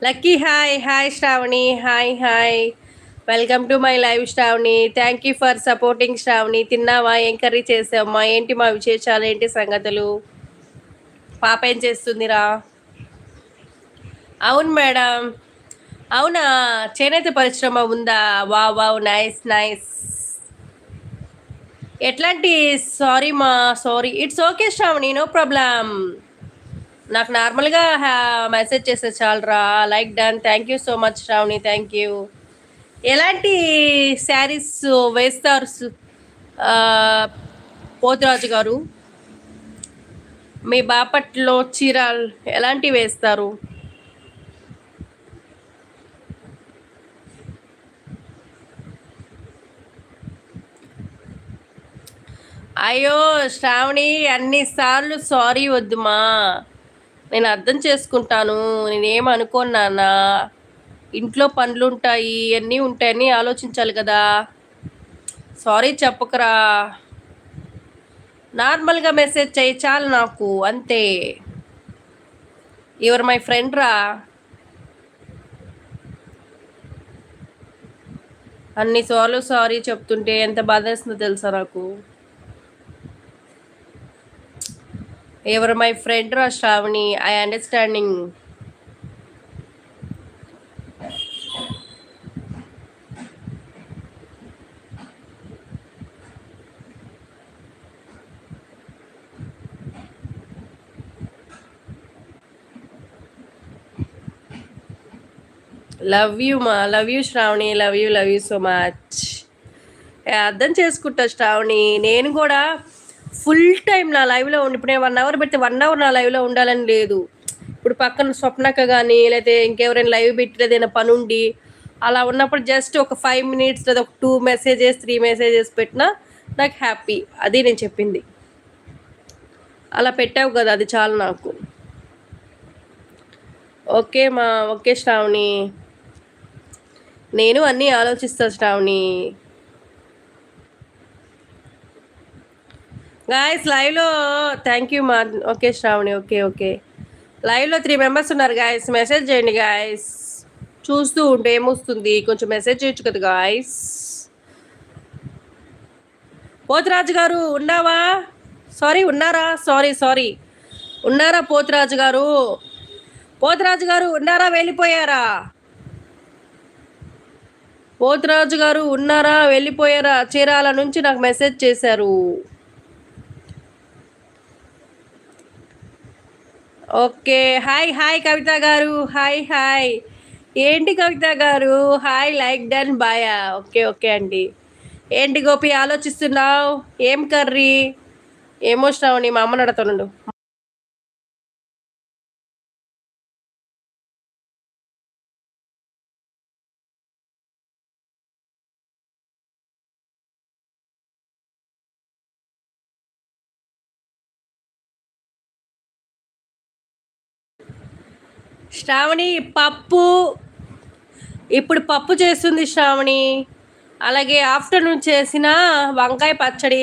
Lucky hi hi Shravani hi hi welcome to my live Shravani. Thank you for supporting Shravani. తిన్నావా? ఏం curry చేసావమ్మా? ఏంటి మా విశేషాలు? ఏంటి సంగతులు? పాప ఏం చేస్తుందిరా? అవును మేడం. అవునా? చేనేత పరిశ్రమ ఉందా? Wow wow, nice nice. ఎట్లాంటి? సారీ మా, sorry, it's okay Shravani, no problem. నాకు నార్మల్గా మెసేజ్ చేస్తే చాలరా. Like done. Thank you so much Shravani, thank you. ఎలాంటి శారీస్ వేస్తారు ఆ, పోతురాజు గారు? మీ బాపట్లో చీరలు ఎలాంటివి వేస్తారు? అయ్యో శ్రావణి, అన్నిసార్లు సారీ వద్దుమా. నేను అర్థం చేసుకుంటాను. నేనేం అనుకోన్నానా, ఇంట్లో పనులుంటాయి, అన్నీ ఉంటాయని ఆలోచించాలి కదా. సారీ చెప్పకరా. నార్మల్గా మెసేజ్ చేయి చాలు నాకు, అంతే. యువర్ మై ఫ్రెండ్ రా. అన్నిసార్లు సారీ చెప్తుంటే ఎంత బాధేస్తుందో తెలుసా నాకు. ఎవరు మై ఫ్రెండ్ రా Shravani, I understanding. Love you మా, love you Shravani, love you so much. అర్థం చేసుకుంటా శ్రావణి. నేను కూడా ఫుల్ టైం నా లైవ్లో ఉండి, ఇప్పుడు నేను 1 అవర్ పెడితే 1 అవర్ నా లైవ్లో ఉండాలని లేదు. ఇప్పుడు పక్కన స్వప్నక కానీ, లేకపోతే ఇంకెవరైనా లైవ్ పెట్టి ఏదైనా పని ఉండి అలా ఉన్నప్పుడు జస్ట్ ఒక 5 minutes లేదా ఒక 2 మెసేజెస్ 3 మెసేజెస్ పెట్టినా నాకు హ్యాపీ. అది నేను చెప్పింది. అలా పెట్టావు కదా, అది చాలు నాకు. ఓకే మా, ఓకే శ్రావణి. నేను అన్నీ ఆలోచిస్తా శ్రావణి. గాయస్ లైవ్లో థ్యాంక్ యూ మా. Okay Shravani, okay okay. లైవ్లో 3 members ఉన్నారు గాయస్. మెసేజ్ చేయండి గాయస్. చూస్తూ ఉంటే ఏమొస్తుంది? కొంచెం మెసేజ్ చేయొచ్చు కదా గాయస్. పోతురాజు గారు ఉన్నావా? సారీ, ఉన్నారా? సారీ సారీ, ఉన్నారా పోతురాజు గారు? పోతురాజు గారు ఉన్నారా? వెళ్ళిపోయారా? పోతురాజు గారు ఉన్నారా? వెళ్ళిపోయారా? చీరాల నుంచి నాకు మెసేజ్ చేశారు. ఓకే హాయ్ హాయ్ కవిత గారు, హాయ్ హాయ్. ఏంటి కవిత గారు? హాయ్, లైక్ డన్, బాయా. ఓకే ఓకే అండి. ఏంటి గోపి ఆలోచిస్తున్నావు? ఏం కర్రీ? ఏమో శ్రావణి, మా అమ్మని అడుగుతానుండు. శ్రావణి పప్పు, ఇప్పుడు పప్పు చేస్తుంది శ్రావణి. అలాగే ఆఫ్టర్నూన్ చేసిన వంకాయ పచ్చడి,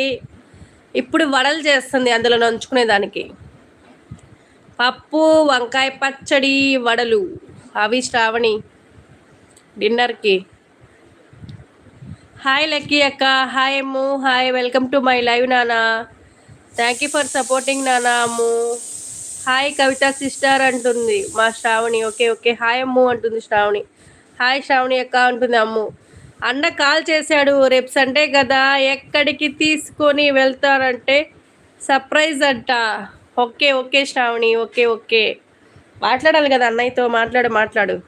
ఇప్పుడు వడలు చేస్తుంది అందులో నంచుకునేదానికి. పప్పు, వంకాయ పచ్చడి, వడలు, అవి శ్రావణి డిన్నర్కి. హాయ్ లక్కీ అక్క, hi Ammu, hi, welcome to my live నానా. థ్యాంక్ యూ ఫర్ సపోర్టింగ్ నానా. అమ్ము హాయ్ కవిత సిస్టర్ అంటుంది మా శ్రావణి. ఓకే ఓకే, హాయ్ అమ్ము అంటుంది శ్రావణి. హాయ్ శ్రావణి అక్క అంటుంది అమ్ము. అన్న కాల్ చేశాడు, రేపు సండే కదా ఎక్కడికి తీసుకొని వెళ్తారంటే సర్ప్రైజ్ అంట. Okay okay Shravani, okay okay. మాట్లాడాలి కదా అన్నయ్యతో, మాట్లాడు.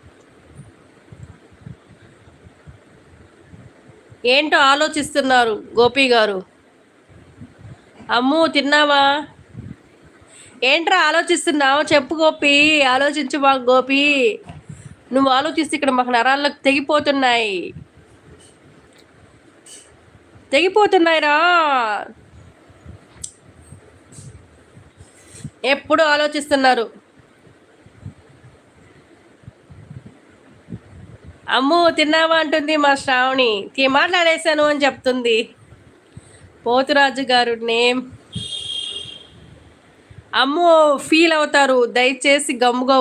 ఏంటో ఆలోచిస్తున్నారు గోపి గారు. అమ్ము తిన్నావా? ఏంట్రా ఆలోచిస్తున్నావు? చెప్పు గోపి, ఆలోచించు మాకు గోపి. నువ్వు ఆలోచిస్తే ఇక్కడ మాకు నరాలకు తెగిపోతున్నాయిరా. ఎప్పుడు ఆలోచిస్తున్నారు. అమ్ము తిన్నావా అంటుంది మా శ్రావణి. మాట్లాడేశాను అని చెప్తుంది. పోతురాజు గారు నేమ్. అమ్మో ఫీల్ అవుతారు, దయచేసి గమ్ముగా